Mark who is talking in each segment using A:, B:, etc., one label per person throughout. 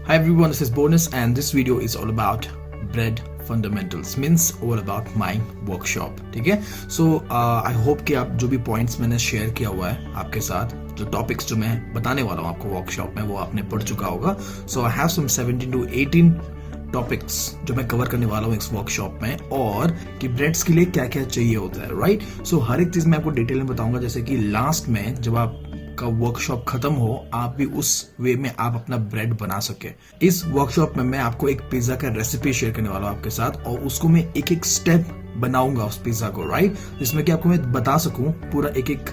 A: Hi everyone, this is Bonus and this video is all about bread fundamentals, means all about my workshop. ठीक है, so I hope कि आप जो भी points मैंने share किया हुआ है आपके साथ, जो topics जो मैं बताने वाला हूँ आपको workshop में, वो आपने पढ़ चुका होगा. So I have some 17 to 18 topics जो मैं कवर करने वाला हूँ इस वर्कशॉप में, और कि ब्रेड्स के लिए क्या क्या चाहिए होता है, राइट. सो हर एक चीज मैं आपको डिटेल में बताऊंगा, जैसे कि लास्ट में जब आपका वर्कशॉप खत्म हो, आप भी उस वे में आप अपना ब्रेड बना सके. इस वर्कशॉप में मैं आपको एक पिज्जा का रेसिपी शेयर करने वाला हूँ आपके साथ, और उसको मैं एक एक स्टेप बनाऊंगा उस पिज्जा को, राइट. जिसमें कि आपको मैं बता सकूं पूरा एक एक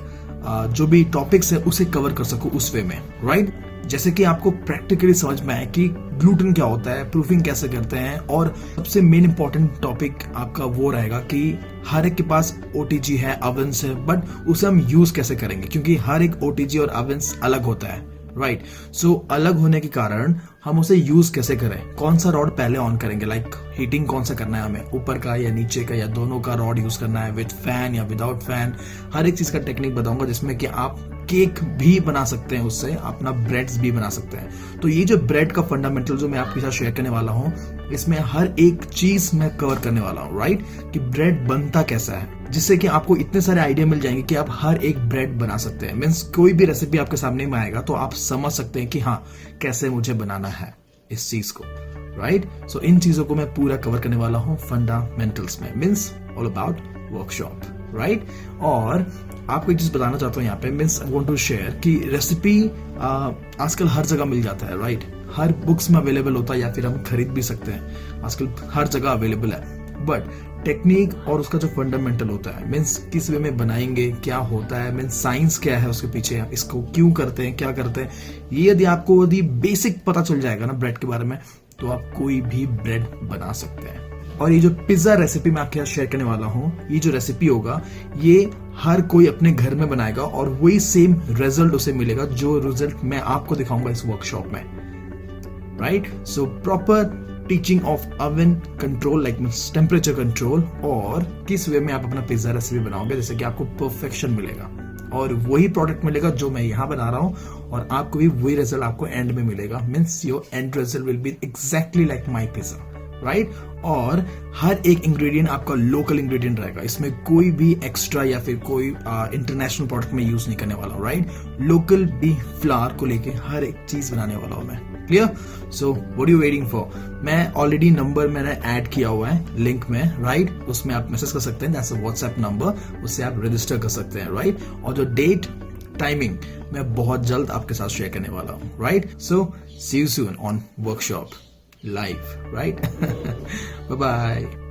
A: जो भी टॉपिक्स है उसे कवर कर सकूं उस वे में, राइट. जैसे कि आपको प्रैक्टिकली समझ में आए कि ग्लूटेन क्या होता है, प्रूफिंग कैसे करते हैं, और सबसे मेन इंपॉर्टेंट टॉपिक आपका वो रहेगा कि हर एक के पास ओटीजी है, ओवन्स है, बट उसे हम यूज कैसे करेंगे, क्योंकि हर एक ओटीजी और ओवन्स अलग होता है, राइट. सो अलग होने के कारण हम उसे यूज कैसे करें, कौन सा रॉड पहले ऑन करेंगे, लाइक हीटिंग कौन सा करना है हमें, ऊपर का या नीचे का या दोनों का रॉड यूज करना है, विद फैन या विदाउट फैन, हर एक चीज का टेक्निक बताऊंगा, जिसमें कि आप केक भी बना सकते हैं, उससे अपना ब्रेड्स भी बना सकते हैं. तो ये जो ब्रेड का फंडामेंटल जो मैं आपके साथ शेयर करने वाला हूँ, इसमें हर एक चीज मैं कवर करने वाला हूँ, राइट. कि ब्रेड बनता कैसा है, जिससे कि आपको इतने सारे आइडिया मिल जाएंगे कि आप हर एक ब्रेड बना सकते हैं. मीन्स कोई भी रेसिपी आपके सामने में आएगा तो आप समझ सकते हैं कि हाँ कैसे मुझे बनाना है इस चीज को, राइट. सो इन चीजों को मैं पूरा कवर करने वाला हूँ फंडामेंटल्स में, means all about workshop, right. और आपको एक चीज बताना चाहता हूँ यहाँ पे, means I want to share कि रेसिपी आजकल हर जगह मिल जाता है, राइट. हर बुक्स में अवेलेबल होता है, या फिर हम खरीद भी सकते हैं, आजकल हर जगह अवेलेबल है. बट टेक्निक और उसका जो फंडामेंटल होता है, मीन्स किस वे में बनाएंगे, क्या होता है, मीन्स साइंस क्या है उसके पीछे, इसको क्यों करते हैं, क्या करते हैं, ये यदि आपको यदि बेसिक पता चल जाएगा ना ब्रेड के बारे में, तो आप कोई भी ब्रेड बना सकते हैं. और ये जो पिज्जा रेसिपी मैं आपके साथ शेयर करने वाला हूँ, ये जो रेसिपी होगा, ये हर कोई अपने घर में बनाएगा और वही सेम रिजल्ट उसे मिलेगा जो रिजल्ट मैं आपको दिखाऊंगा इस वर्कशॉप में, right. So proper teaching of oven control, like means temperature control, और किस वे में आप अपना पिज्जा रेसिपी बनाओगे, जैसे कि आपको परफेक्शन मिलेगा और वही प्रोडक्ट मिलेगा जो मैं यहाँ बना रहा हूँ, और आपको भी वही रिजल्ट आपको एंड में मिलेगा. Means your and result will be exactly like my pizza, right. और हर एक इंग्रेडिएंट आपका लोकल इंग्रेडिएंट रहेगा, इसमें कोई भी एक्स्ट्रा या फिर कोई इंटरनेशनल प्रोडक्ट में यूज नहीं करने वाला हूँ, राइट. लोकल बी फ्लावर को लेके हर एक चीज बनाने वाला हूँ मैं, clear. So what you waiting for. मैं ऑलरेडी नंबर मैंने ऐड किया हुआ है लिंक में, राइट. उसमें आप मैसेज कर सकते हैं, दैट्स अ व्हाट्सएप नंबर, उससे आप रजिस्टर कर सकते हैं, राइट. और जो डेट टाइमिंग मैं बहुत जल्द आपके साथ शेयर करने वाला हूँ, right. So see you soon on workshop live, right? Bye bye.